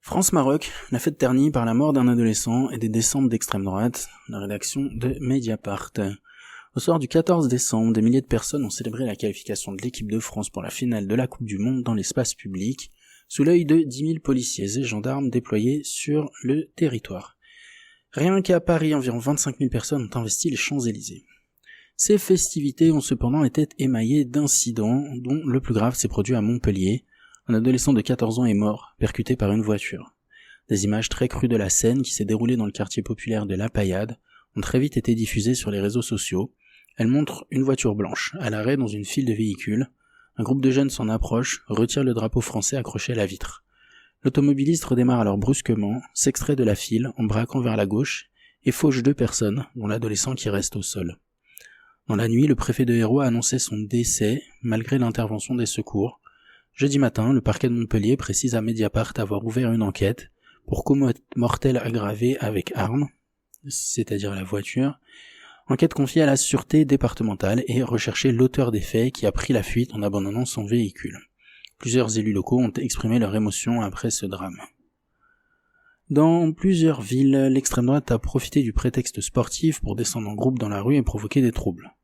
France-Maroc, la fête ternie par la mort d'un adolescent et des descentes d'extrême droite, la rédaction de Mediapart. Au soir du 14 décembre, des milliers de personnes ont célébré la qualification de l'équipe de France pour la finale de la Coupe du Monde dans l'espace public, sous l'œil de 10 000 policiers et gendarmes déployés sur le territoire. Rien qu'à Paris, environ 25 000 personnes ont investi les Champs-Élysées. Ces festivités ont cependant été émaillées d'incidents, dont le plus grave s'est produit à Montpellier. Un adolescent de 14 ans est mort, percuté par une voiture. Des images très crues de la scène qui s'est déroulée dans le quartier populaire de La Paillade ont très vite été diffusées sur les réseaux sociaux. Elles montrent une voiture blanche, à l'arrêt dans une file de véhicules. Un groupe de jeunes s'en approche, retire le drapeau français accroché à la vitre. L'automobiliste redémarre alors brusquement, s'extrait de la file en braquant vers la gauche et fauche 2 personnes, dont l'adolescent qui reste au sol. Dans la nuit, le préfet de Hérault a annoncé son décès, malgré l'intervention des secours. Jeudi matin, le parquet de Montpellier précise à Mediapart avoir ouvert une enquête pour coup mortel aggravé avec arme, c'est-à-dire la voiture, enquête confiée à la sûreté départementale et rechercher l'auteur des faits qui a pris la fuite en abandonnant son véhicule. Plusieurs élus locaux ont exprimé leur émotion après ce drame. Dans plusieurs villes, l'extrême droite a profité du prétexte sportif pour descendre en groupe dans la rue et provoquer des troubles.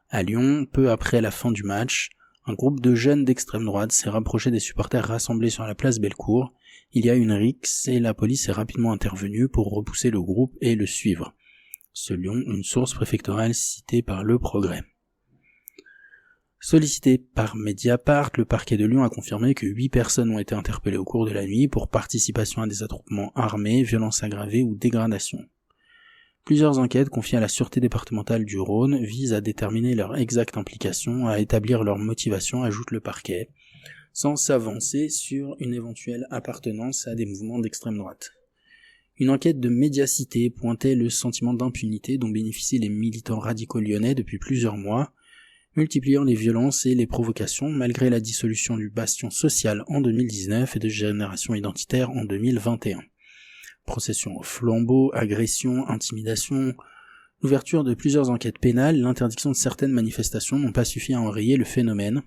À Lyon, peu après la fin du match, un groupe de jeunes d'extrême droite s'est rapproché des supporters rassemblés sur la place Bellecour. Il y a une rixe et la police est rapidement intervenue pour repousser le groupe et le suivre. Selon une source préfectorale citée par Le Progrès. Sollicité par Mediapart, le parquet de Lyon a confirmé que 8 personnes ont été interpellées au cours de la nuit pour participation à des attroupements armés, violences aggravées ou dégradation. Plusieurs enquêtes confiées à la sûreté départementale du Rhône visent à déterminer leur exacte implication, à établir leur motivation, ajoute le parquet, sans s'avancer sur une éventuelle appartenance à des mouvements d'extrême droite. Une enquête de Médiacité pointait le sentiment d'impunité dont bénéficient les militants radicaux lyonnais depuis plusieurs mois, multipliant les violences et les provocations malgré la dissolution du Bastion social en 2019 et de Génération Identitaire en 2021. Processions au flambeau, agressions, intimidations, l'ouverture de plusieurs enquêtes pénales, l'interdiction de certaines manifestations n'ont pas suffi à enrayer le phénomène.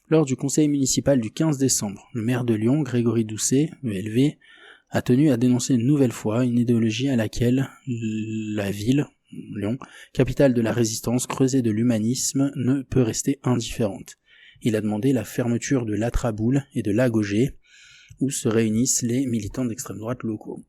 Lors du conseil municipal du 15 décembre, le maire de Lyon, Grégory Doucet, ELV, a tenu à dénoncer une nouvelle fois une idéologie à laquelle la ville, Lyon, capitale de la résistance, creuset de l'humanisme, ne peut rester indifférente. Il a demandé la fermeture de l'Atraboule et de l'Agogé, où se réunissent les militants d'extrême droite locaux.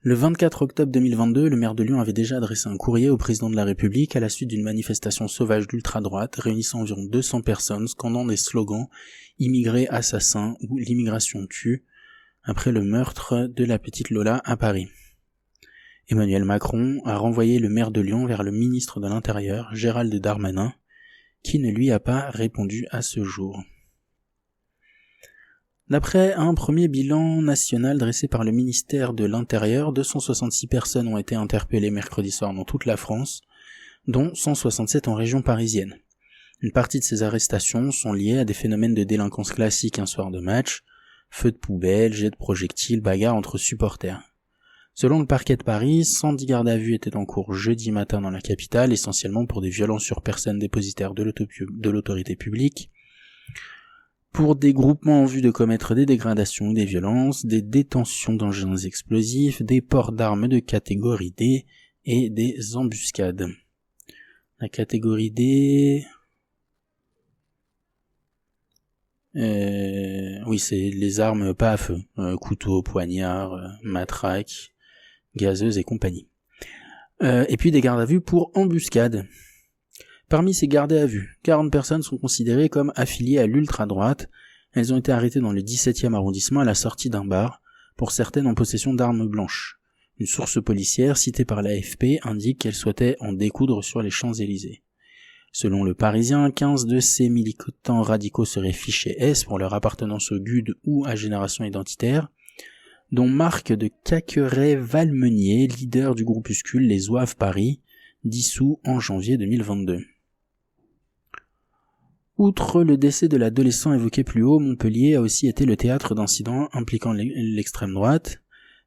Le 24 octobre 2022, le maire de Lyon avait déjà adressé un courrier au président de la République à la suite d'une manifestation sauvage d'ultra-droite réunissant environ 200 personnes scandant des slogans « Immigrés assassins » ou « L'immigration tue » après le meurtre de la petite Lola à Paris. Emmanuel Macron a renvoyé le maire de Lyon vers le ministre de l'Intérieur, Gérald Darmanin, qui ne lui a pas répondu à ce jour. D'après un premier bilan national dressé par le ministère de l'Intérieur, 266 personnes ont été interpellées mercredi soir dans toute la France, dont 167 en région parisienne. Une partie de ces arrestations sont liées à des phénomènes de délinquance classiques un soir de match, feux de poubelle, jets de projectiles, bagarres entre supporters. Selon le parquet de Paris, 110 gardes à vue étaient en cours jeudi matin dans la capitale, essentiellement pour des violences sur personnes dépositaires de l'autorité publique, pour des groupements en vue de commettre des dégradations ou des violences, des détentions d'engins explosifs, des ports d'armes de catégorie D et des embuscades. La catégorie D... oui, c'est les armes pas à feu, couteau, poignard, matraque, gazeuse et compagnie. Et puis des gardes à vue pour embuscade. Parmi ces gardés à vue, 40 personnes sont considérées comme affiliées à l'ultra-droite. Elles ont été arrêtées dans le 17e arrondissement à la sortie d'un bar, pour certaines en possession d'armes blanches. Une source policière citée par l'AFP indique qu'elle souhaitait en découdre sur les Champs-Élysées. Selon le Parisien, 15 de ces militants radicaux seraient fichés S pour leur appartenance au GUD ou à Génération Identitaire, dont Marc de Caqueret-Valmenier, leader du groupuscule Les Zouaves Paris, dissous en janvier 2022. Outre le décès de l'adolescent évoqué plus haut, Montpellier a aussi été le théâtre d'incidents impliquant l'extrême droite.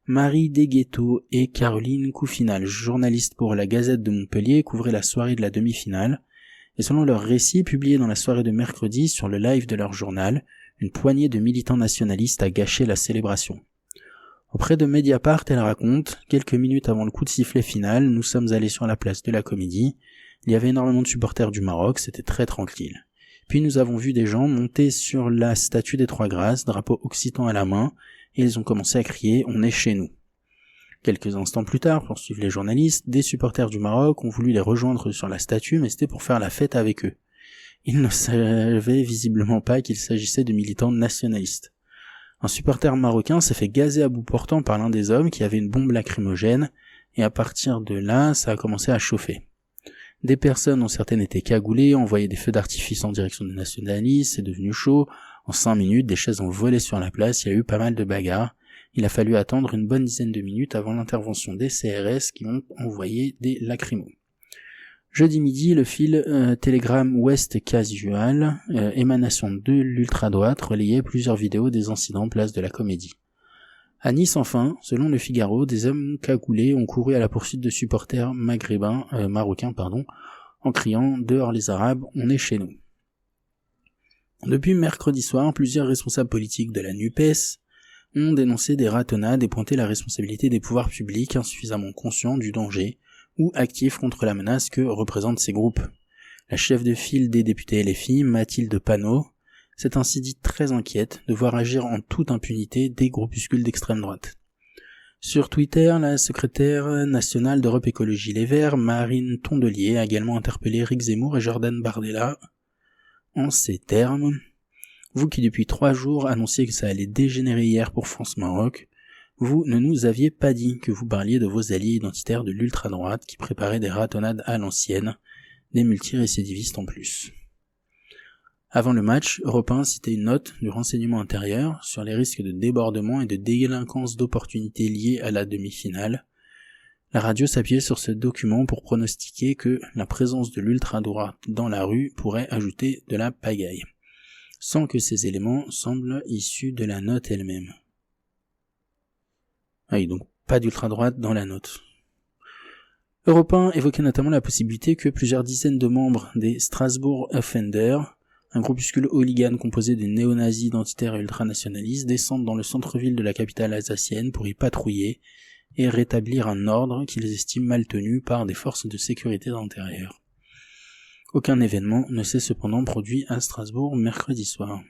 Marie Desguetto et Caroline Coufinal, journalistes pour la Gazette de Montpellier, couvraient la soirée de la demi-finale, et selon leur récit publié dans la soirée de mercredi sur le live de leur journal, Une poignée de militants nationalistes a gâché la célébration. Auprès de Mediapart, elle raconte, quelques minutes avant le coup de sifflet final, nous sommes allés sur la place de la Comédie. Il y avait énormément de supporters du Maroc, c'était très tranquille. Puis nous avons vu des gens monter sur la statue des Trois Grâces, drapeau occitan à la main, et ils ont commencé à crier « On est chez nous ». Quelques instants plus tard, poursuivent les journalistes, des supporters du Maroc ont voulu les rejoindre sur la statue, mais c'était pour faire la fête avec eux. Ils ne savaient visiblement pas qu'il s'agissait de militants nationalistes. Un supporter marocain s'est fait gazer à bout portant par l'un des hommes qui avait une bombe lacrymogène, et à partir de là, ça a commencé à chauffer. Des personnes, dont certaines étaient cagoulées, envoyaient des feux d'artifice en direction des nationalistes, c'est devenu chaud. En 5 minutes, des chaises ont volé sur la place, il y a eu pas mal de bagarres. Il a fallu attendre une bonne dizaine de minutes avant l'intervention des CRS qui ont envoyé des lacrymos. Jeudi midi, le fil Telegram West Casual, émanation de l'ultra-droite, relayait plusieurs vidéos des incidents place de la Comédie. À Nice enfin, selon le Figaro, des hommes cagoulés ont couru à la poursuite de supporters marocains, en criant « Dehors les Arabes, on est chez nous ». Depuis mercredi soir, plusieurs responsables politiques de la NUPES ont dénoncé des ratonnades et pointé la responsabilité des pouvoirs publics insuffisamment conscients du danger ou actifs contre la menace que représentent ces groupes. La chef de file des députés LFI, Mathilde Panot, s'est ainsi dit très inquiète de voir agir en toute impunité des groupuscules d'extrême droite. Sur Twitter, la secrétaire nationale d'Europe Écologie Les Verts, Marine Tondelier, a également interpellé Éric Zemmour et Jordan Bardella en ces termes. Vous qui depuis 3 jours annonciez que ça allait dégénérer hier pour France-Maroc, vous ne nous aviez pas dit que vous parliez de vos alliés identitaires de l'ultra-droite qui préparaient des ratonnades à l'ancienne, des multirécidivistes en plus. Avant le match, Europe 1 citait une note du renseignement intérieur sur les risques de débordement et de délinquance d'opportunités liées à la demi-finale. La radio s'appuyait sur ce document pour pronostiquer que la présence de l'ultra-droite dans la rue pourrait ajouter de la pagaille, sans que ces éléments semblent issus de la note elle-même. Ah oui, donc pas d'ultra-droite dans la note. Europe 1 évoquait notamment la possibilité que plusieurs dizaines de membres des Strasbourg Offenders, un groupuscule hooligan composé de néo-nazis identitaires et ultranationalistes, descendent dans le centre-ville de la capitale alsacienne pour y patrouiller et rétablir un ordre qu'ils estiment mal tenu par des forces de sécurité intérieure. Aucun événement ne s'est cependant produit à Strasbourg mercredi soir.